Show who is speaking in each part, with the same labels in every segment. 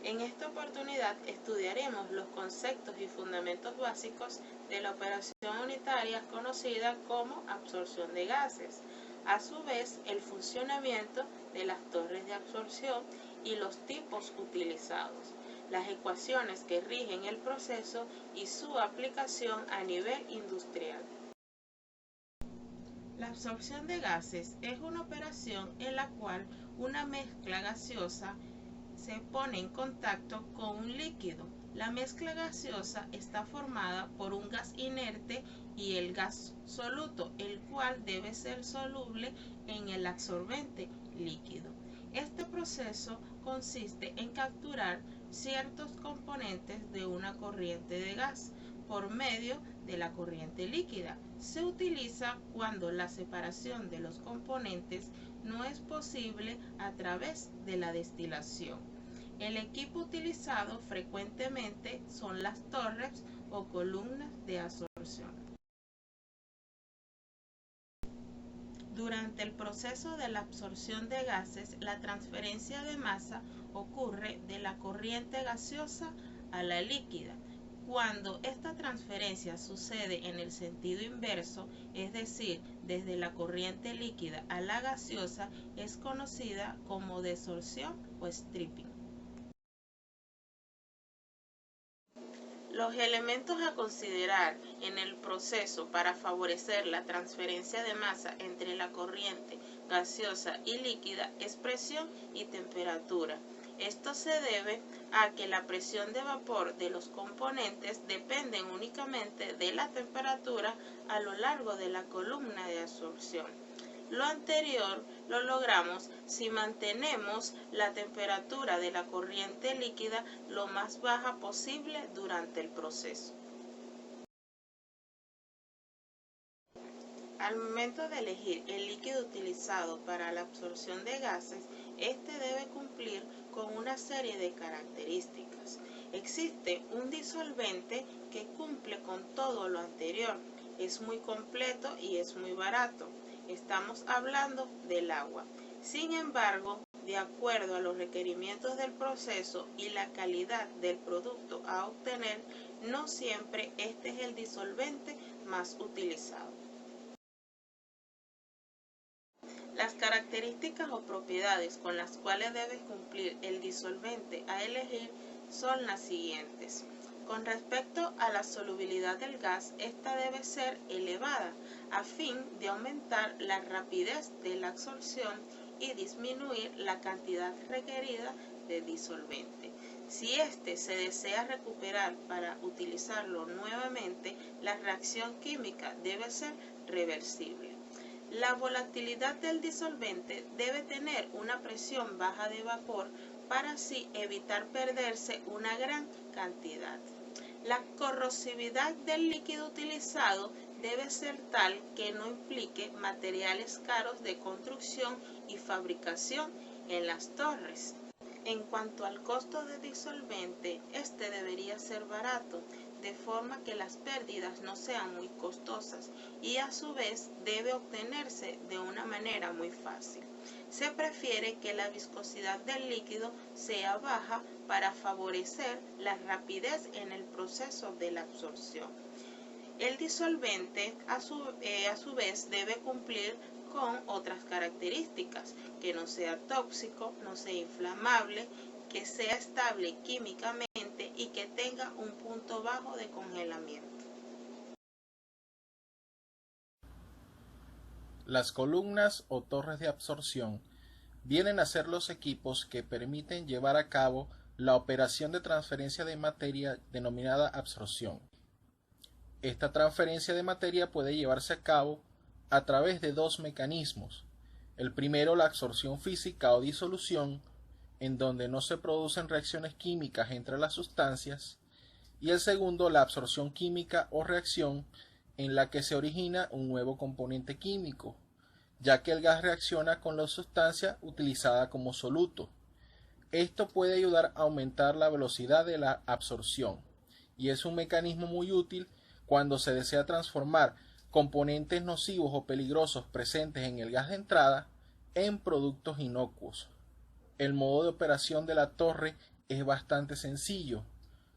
Speaker 1: En esta oportunidad estudiaremos los conceptos y fundamentos básicos de la operación unitaria conocida como absorción de gases, a su vez el funcionamiento de las torres de absorción y los tipos utilizados, las ecuaciones que rigen el proceso y su aplicación a nivel industrial. La absorción de gases es una operación en la cual una mezcla gaseosa se pone en contacto con un líquido. La mezcla gaseosa está formada por un gas inerte y el gas soluto, el cual debe ser soluble en el absorbente líquido. Este proceso consiste en capturar ciertos componentes de una corriente de gas por medio de la corriente líquida. Se utiliza cuando la separación de los componentes no es posible a través de la destilación. El equipo utilizado frecuentemente son las torres o columnas de absorción. Durante el proceso de la absorción de gases, la transferencia de masa ocurre de la corriente gaseosa a la líquida. Cuando esta transferencia sucede en el sentido inverso, es decir, desde la corriente líquida a la gaseosa, es conocida como desorción o stripping. Los elementos a considerar en el proceso para favorecer la transferencia de masa entre la corriente gaseosa y líquida es presión y temperatura. Esto se debe a que la presión de vapor de los componentes dependen únicamente de la temperatura a lo largo de la columna de absorción. Lo anterior lo logramos si mantenemos la temperatura de la corriente líquida lo más baja posible durante el proceso. Al momento de elegir el líquido utilizado para la absorción de gases, este debe cumplir con una serie de características. Existe un disolvente que cumple con todo lo anterior, es muy completo y es muy barato. Estamos hablando del agua. Sin embargo, de acuerdo a los requerimientos del proceso y la calidad del producto a obtener, no siempre este es el disolvente más utilizado. Las características o propiedades con las cuales debe cumplir el disolvente a elegir son las siguientes. Con respecto a la solubilidad del gas, esta debe ser elevada a fin de aumentar la rapidez de la absorción y disminuir la cantidad requerida de disolvente. Si este se desea recuperar para utilizarlo nuevamente, la reacción química debe ser reversible. La volatilidad del disolvente debe tener una presión baja de vapor para así evitar perderse una gran cantidad. La corrosividad del líquido utilizado debe ser tal que no implique materiales caros de construcción y fabricación en las torres. En cuanto al costo de disolvente, este debería ser barato, de forma que las pérdidas no sean muy costosas y a su vez debe obtenerse de una manera muy fácil. Se prefiere que la viscosidad del líquido sea baja para favorecer la rapidez en el proceso de la absorción. El disolvente a su vez debe cumplir con otras características, que no sea tóxico, no sea inflamable, que sea estable químicamente y que tenga un punto bajo de congelamiento.
Speaker 2: Las columnas o torres de absorción vienen a ser los equipos que permiten llevar a cabo la operación de transferencia de materia denominada absorción. Esta transferencia de materia puede llevarse a cabo a través de dos mecanismos. El primero, la absorción física o disolución, en donde no se producen reacciones químicas entre las sustancias, y el segundo, la absorción química o reacción, en la que se origina un nuevo componente químico, ya que el gas reacciona con la sustancia utilizada como soluto. Esto puede ayudar a aumentar la velocidad de la absorción, y es un mecanismo muy útil cuando se desea transformar componentes nocivos o peligrosos presentes en el gas de entrada en productos inocuos. el modo de operación de la torre es bastante sencillo.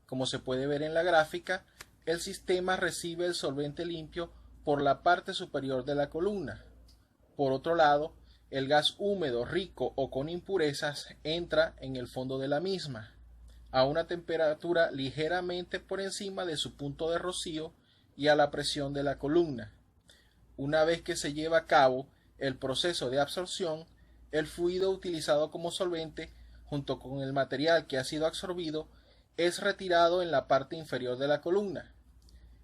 Speaker 2: Como se puede ver en la gráfica, el sistema recibe el solvente limpio por la parte superior de la columna. Por otro lado, el gas húmedo, rico o con impurezas entra en el fondo de la misma, a una temperatura ligeramente por encima de su punto de rocío y a la presión de la columna. Una vez que se lleva a cabo el proceso de absorción, el fluido utilizado como solvente, junto con el material que ha sido absorbido, es retirado en la parte inferior de la columna.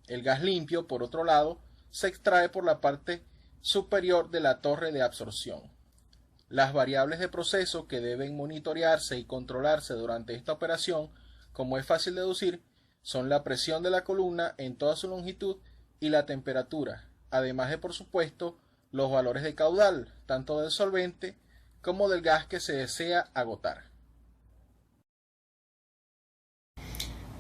Speaker 2: El gas limpio, por otro lado, se extrae por la parte superior de la torre de absorción. Las variables de proceso que deben monitorearse y controlarse durante esta operación, como es fácil deducir, son la presión de la columna en toda su longitud y la temperatura, además de, por supuesto, los valores de caudal, tanto del solvente como del gas que se desea agotar.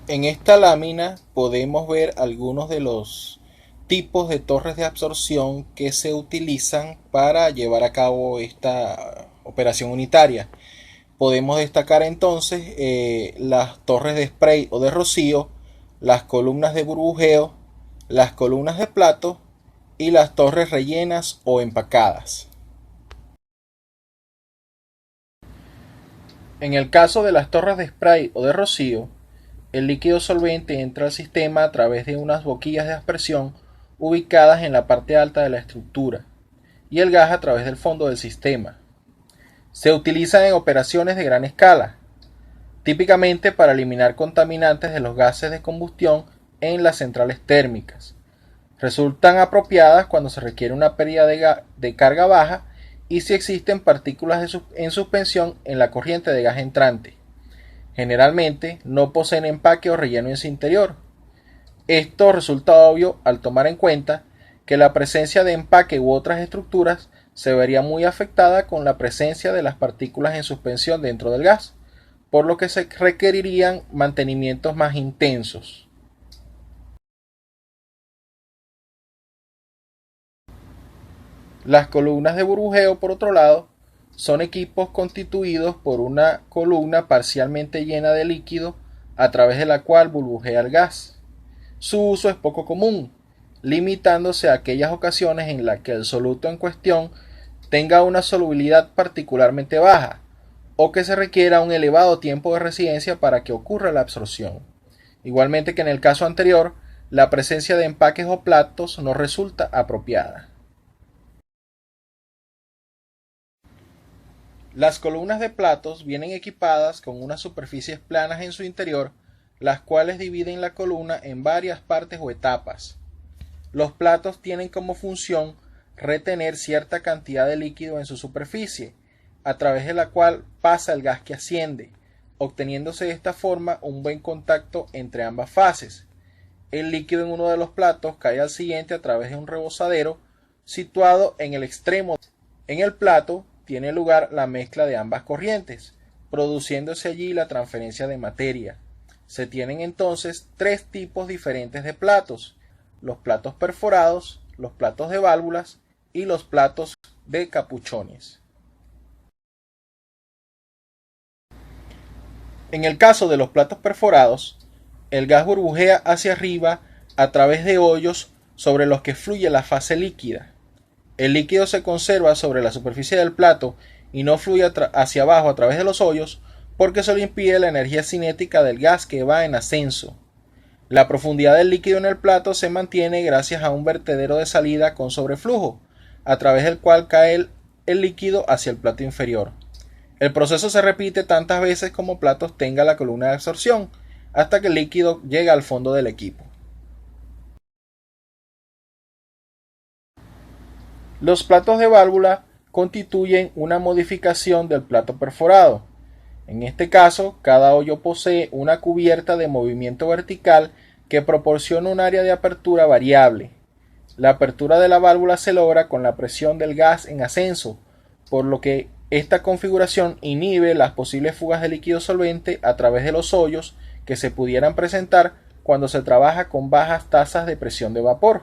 Speaker 2: En esta lámina podemos ver algunos de los tipos de torres de absorción que se utilizan para llevar a cabo esta operación unitaria. Podemos destacar entonces las torres de spray o de rocío, las columnas de burbujeo, las columnas de plato y las torres rellenas o empacadas. En el caso de las torres de spray o de rocío, el líquido solvente entra al sistema a través de unas boquillas de aspersión ubicadas en la parte alta de la estructura y el gas a través del fondo del sistema. Se utilizan en operaciones de gran escala, típicamente para eliminar contaminantes de los gases de combustión en las centrales térmicas. Resultan apropiadas cuando se requiere una pérdida de carga baja y si existen partículas en suspensión en la corriente de gas entrante. Generalmente no poseen empaque o relleno en su interior. Esto resulta obvio al tomar en cuenta que la presencia de empaque u otras estructuras se vería muy afectada con la presencia de las partículas en suspensión dentro del gas, por lo que se requerirían mantenimientos más intensos. Las columnas de burbujeo, por otro lado, son equipos constituidos por una columna parcialmente llena de líquido a través de la cual burbujea el gas. Su uso es poco común, limitándose a aquellas ocasiones en las que el soluto en cuestión tenga una solubilidad particularmente baja o que se requiera un elevado tiempo de residencia para que ocurra la absorción. Igualmente que en el caso anterior, la presencia de empaques o platos no resulta apropiada. Las columnas de platos vienen equipadas con unas superficies planas en su interior, las cuales dividen la columna en varias partes o etapas. Los platos tienen como función retener cierta cantidad de líquido en su superficie, a través de la cual pasa el gas que asciende, obteniéndose de esta forma un buen contacto entre ambas fases. El líquido en uno de los platos cae al siguiente a través de un rebosadero situado en el extremo. En el plato tiene lugar la mezcla de ambas corrientes, produciéndose allí la transferencia de materia. Se tienen entonces tres tipos diferentes de platos: los platos perforados, los platos de válvulas y los platos de capuchones. En el caso de los platos perforados, el gas burbujea hacia arriba a través de hoyos sobre los que fluye la fase líquida. El líquido se conserva sobre la superficie del plato y no fluye hacia abajo a través de los hoyos porque se le impide la energía cinética del gas que va en ascenso. La profundidad del líquido en el plato se mantiene gracias a un vertedero de salida con sobreflujo, a través del cual cae el líquido hacia el plato inferior. El proceso se repite tantas veces como platos tenga la columna de absorción, hasta que el líquido llega al fondo del equipo. Los platos de válvula constituyen una modificación del plato perforado. En este caso, cada hoyo posee una cubierta de movimiento vertical que proporciona un área de apertura variable. La apertura de la válvula se logra con la presión del gas en ascenso, por lo que esta configuración inhibe las posibles fugas de líquido solvente a través de los hoyos que se pudieran presentar cuando se trabaja con bajas tasas de presión de vapor.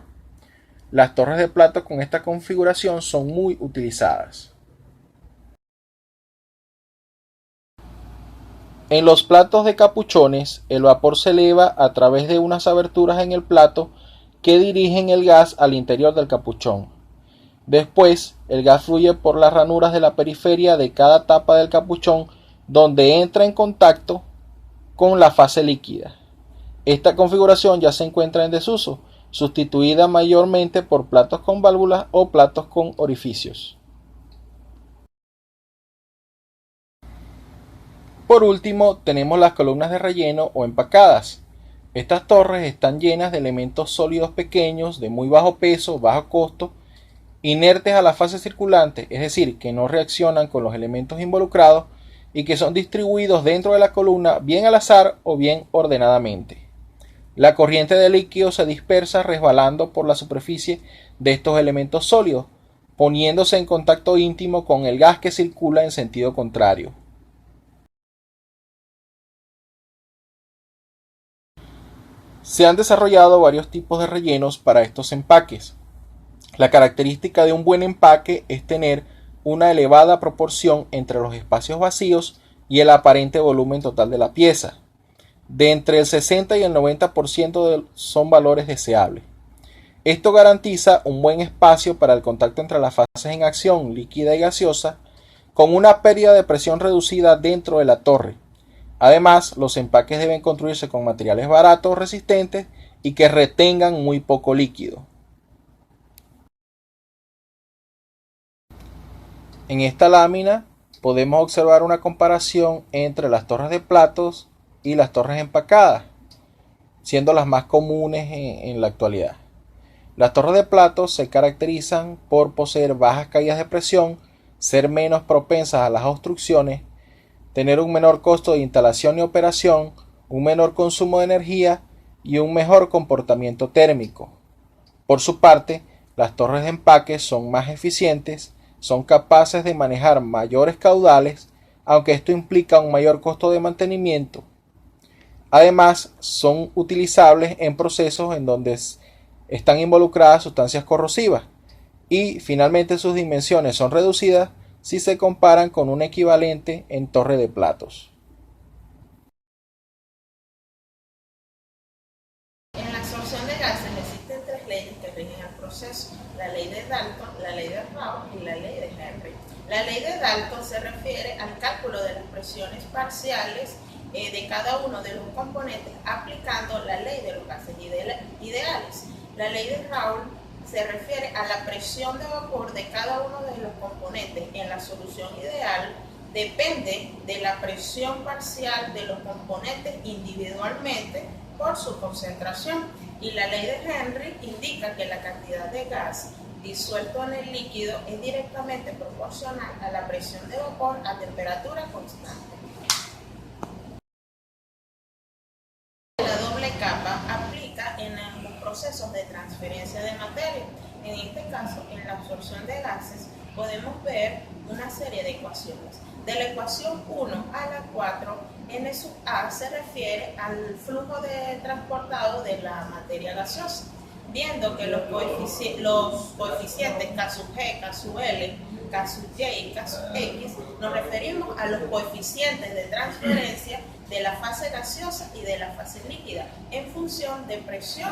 Speaker 2: Las torres de plato con esta configuración son muy utilizadas. En los platos de capuchones, el vapor se eleva a través de unas aberturas en el plato que dirigen el gas al interior del capuchón. Después, el gas fluye por las ranuras de la periferia de cada tapa del capuchón, donde entra en contacto con la fase líquida. Esta configuración ya se encuentra en desuso, sustituida mayormente por platos con válvulas o platos con orificios. Por último, tenemos las columnas de relleno o empacadas. Estas torres están llenas de elementos sólidos pequeños, de muy bajo peso, bajo costo, inertes a la fase circulante, es decir, que no reaccionan con los elementos involucrados y que son distribuidos dentro de la columna bien al azar o bien ordenadamente. La corriente de líquido se dispersa resbalando por la superficie de estos elementos sólidos, poniéndose en contacto íntimo con el gas que circula en sentido contrario. Se han desarrollado varios tipos de rellenos para estos empaques. La característica de un buen empaque es tener una elevada proporción entre los espacios vacíos y el aparente volumen total de la pieza. De entre el 60 y el 90% son valores deseables. Esto garantiza un buen espacio para el contacto entre las fases en acción líquida y gaseosa, con una pérdida de presión reducida dentro de la torre. Además, los empaques deben construirse con materiales baratos, resistentes y que retengan muy poco líquido. En esta lámina podemos observar una comparación entre las torres de platos y las torres empacadas, siendo las más comunes en la actualidad. Las torres de platos se caracterizan por poseer bajas caídas de presión, ser menos propensas a las obstrucciones, tener un menor costo de instalación y operación, un menor consumo de energía y un mejor comportamiento térmico. Por su parte, las torres de empaque son más eficientes, son capaces de manejar mayores caudales, aunque esto implica un mayor costo de mantenimiento. Además, son utilizables en procesos en donde están involucradas sustancias corrosivas y finalmente sus dimensiones son reducidas si se comparan con un equivalente en torre de platos.
Speaker 1: En la absorción de gases existen tres leyes que rigen el proceso: la ley de Dalton, la ley de Raoult y la ley de Henry. La ley de Dalton se refiere al cálculo de las presiones parciales de cada uno de los componentes aplicando la ley de los gases ideales. La ley de Raoult se refiere a la presión de vapor de cada uno de los componentes en la solución ideal. Depende de la presión parcial de los componentes individualmente por su concentración. Y la ley de Henry indica que la cantidad de gas disuelto en el líquido es directamente proporcional a la presión de vapor a temperatura constante. La doble capa aplica en los procesos de transferencia de materia. En este caso, en la absorción de gases, podemos ver una serie de ecuaciones. De la ecuación 1 a la 4, N sub A se refiere al flujo transportado de la materia gaseosa, viendo que los coeficientes K sub G, K sub L, K sub Y y K sub X, nos referimos a los coeficientes de transferencia de la fase gaseosa y de la fase líquida en función de presión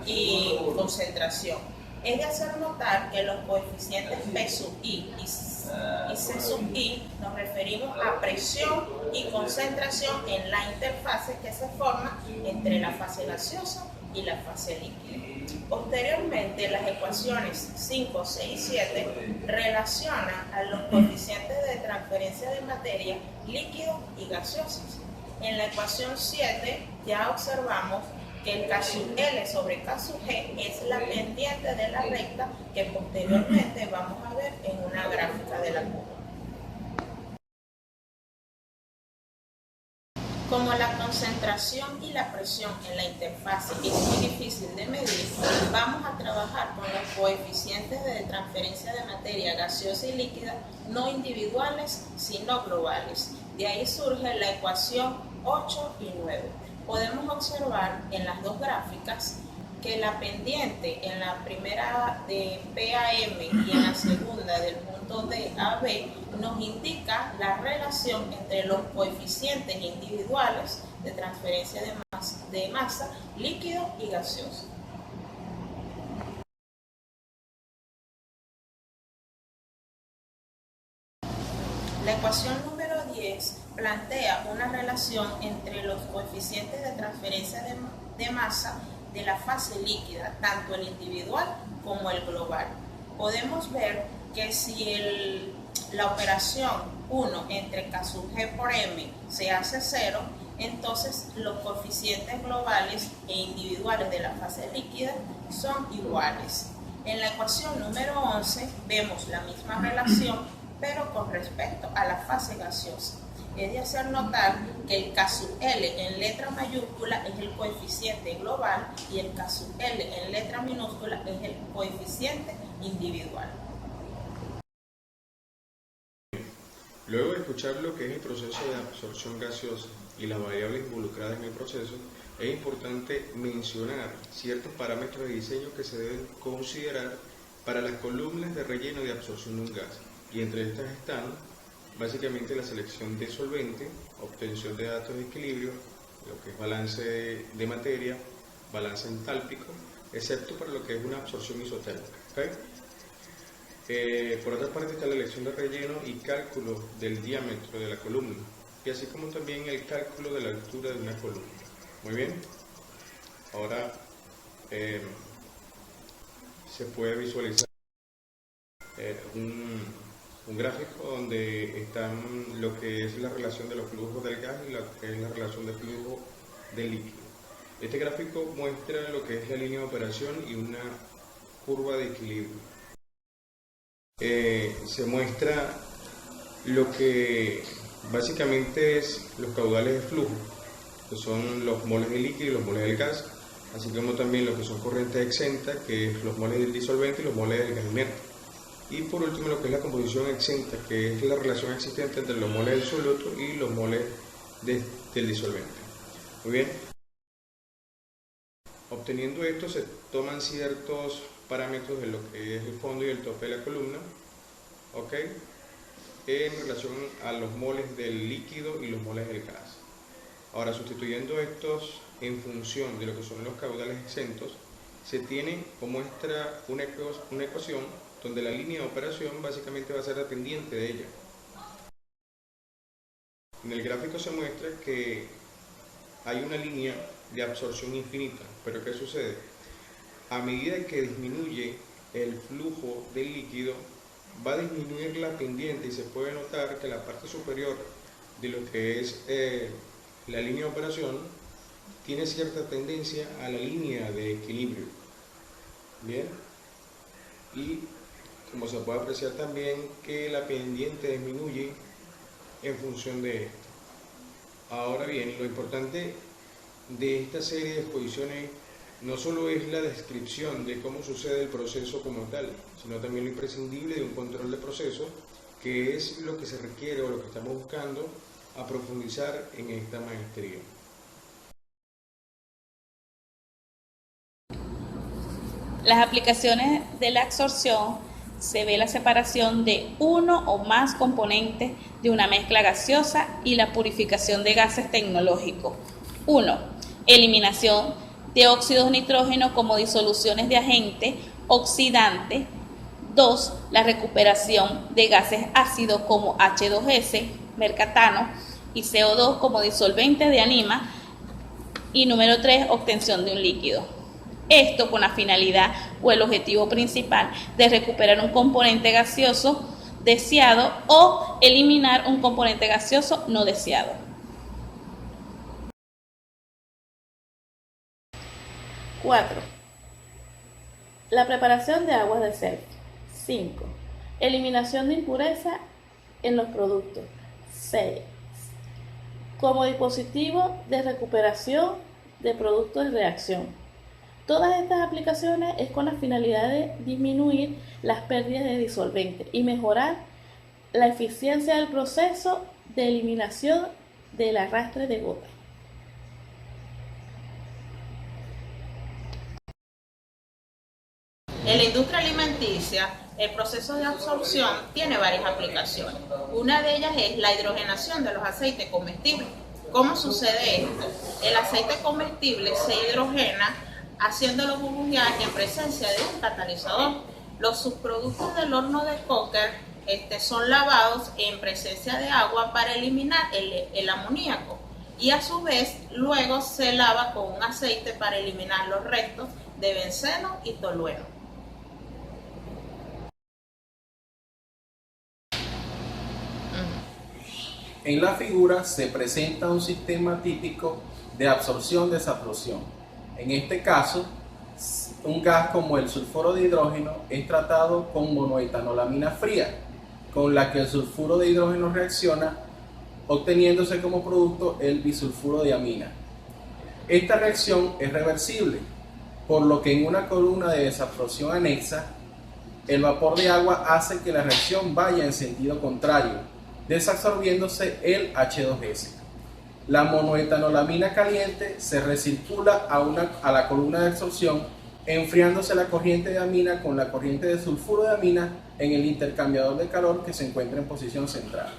Speaker 1: y concentración. Es de hacer notar que los coeficientes P sub I y C sub I nos referimos a presión y concentración en la interfase que se forma entre la fase gaseosa y la fase líquida. Posteriormente, las ecuaciones 5, 6 y 7 relacionan a los coeficientes de transferencia de materia líquidos y gaseosas. En la ecuación 7 ya observamos que el K sub L sobre K sub G es la pendiente de la recta que posteriormente vamos a ver en una gráfica de la curva. Como la concentración y la presión en la interfase es muy difícil de medir, vamos a trabajar con los coeficientes de transferencia de materia gaseosa y líquida no individuales, sino globales. De ahí surge la ecuación 8 y 9. Podemos observar en las dos gráficas que la pendiente en la primera de PAM y en la segunda del punto punto D a B nos indica la relación entre los coeficientes individuales de transferencia de masa líquido y gaseoso. La ecuación número 10 plantea una relación entre los coeficientes de transferencia de masa de la fase líquida, tanto el individual como el global. Podemos ver que si la operación 1 entre K sub G por M se hace 0, entonces los coeficientes globales e individuales de la fase líquida son iguales. En la ecuación número 11 vemos la misma relación, pero con respecto a la fase gaseosa. Es de hacer notar que el K sub L en letra mayúscula es el coeficiente global y el K sub L en letra minúscula es el coeficiente individual.
Speaker 3: Luego de escuchar lo que es el proceso de absorción gaseosa y las variables involucradas en el proceso, es importante mencionar ciertos parámetros de diseño que se deben considerar para las columnas de relleno de absorción de un gas. Y entre estas están básicamente la selección de solvente, obtención de datos de equilibrio, lo que es balance de materia, balance entálpico, excepto para lo que es una absorción isotérmica. ¿Okay? Por otra parte está la elección de relleno y cálculo del diámetro de la columna, y así como también el cálculo de la altura de una columna. Muy bien, ahora se puede visualizar un gráfico donde están lo que es la relación de los flujos del gas y lo que es la relación de flujo del líquido. Este gráfico muestra lo que es la línea de operación y una curva de equilibrio. Se muestra lo que básicamente es los caudales de flujo, que son los moles de líquido y los moles del gas, así como también lo que son corrientes exentas, que es los moles del disolvente y los moles del gas inerte. Y por último lo que es la composición exenta, que es la relación existente entre los moles del soluto y los moles del disolvente. Muy bien. Obteniendo esto se toman ciertos parámetros de lo que es el fondo y el tope de la columna, ¿ok?, en relación a los moles del líquido y los moles del gas. Ahora, sustituyendo estos en función de lo que son los caudales exentos, se tiene o muestra una ecuación donde la línea de operación básicamente va a ser dependiente de ella. En el gráfico se muestra que hay una línea de absorción infinita, pero ¿qué sucede? A medida que disminuye el flujo del líquido, va a disminuir la pendiente y se puede notar que la parte superior de lo que es la línea de operación tiene cierta tendencia a la línea de equilibrio. Bien, y como se puede apreciar también que la pendiente disminuye en función de esto. Ahora bien, lo importante de esta serie de exposiciones no solo es la descripción de cómo sucede el proceso como tal, sino también lo imprescindible de un control de proceso, que es lo que se requiere o lo que estamos buscando a profundizar en esta maestría.
Speaker 4: Las aplicaciones de la absorción se ve la separación de uno o más componentes de una mezcla gaseosa y la purificación de gases tecnológicos. 1. Eliminación de óxidos de nitrógeno como disoluciones de agentes oxidantes. 2. La recuperación de gases ácidos como H2S, mercaptano y CO2 como disolvente de amina. Y número 3. Obtención de un líquido. Esto con la finalidad o el objetivo principal de recuperar un componente gaseoso deseado o eliminar un componente gaseoso no deseado. 4. La preparación de aguas de Self. 5. Eliminación de impurezas en los productos. 6. Como dispositivo de recuperación de productos de reacción. Todas estas aplicaciones es con la finalidad de disminuir las pérdidas de disolvente y mejorar la eficiencia del proceso de eliminación del arrastre de gotas.
Speaker 1: En la industria alimenticia, el proceso de absorción tiene varias aplicaciones. Una de ellas es la hidrogenación de los aceites comestibles. ¿Cómo sucede esto? El aceite comestible se hidrogena haciéndolo burbujear en presencia de un catalizador. Los subproductos del horno de Coker son lavados en presencia de agua para eliminar el amoníaco y a su vez luego se lava con un aceite para eliminar los restos de benceno y tolueno.
Speaker 2: En la figura se presenta un sistema típico de absorción-desabsorción. En este caso, un gas como el sulfuro de hidrógeno es tratado con monoetanolamina fría, con la que el sulfuro de hidrógeno reacciona, obteniéndose como producto el bisulfuro de amina. Esta reacción es reversible, por lo que en una columna de desabsorción anexa, el vapor de agua hace que la reacción vaya en sentido contrario, desabsorbiéndose el H2S. La monoetanolamina caliente se recircula a la columna de absorción, enfriándose la corriente de amina con la corriente de sulfuro de amina en el intercambiador de calor que se encuentra en posición central.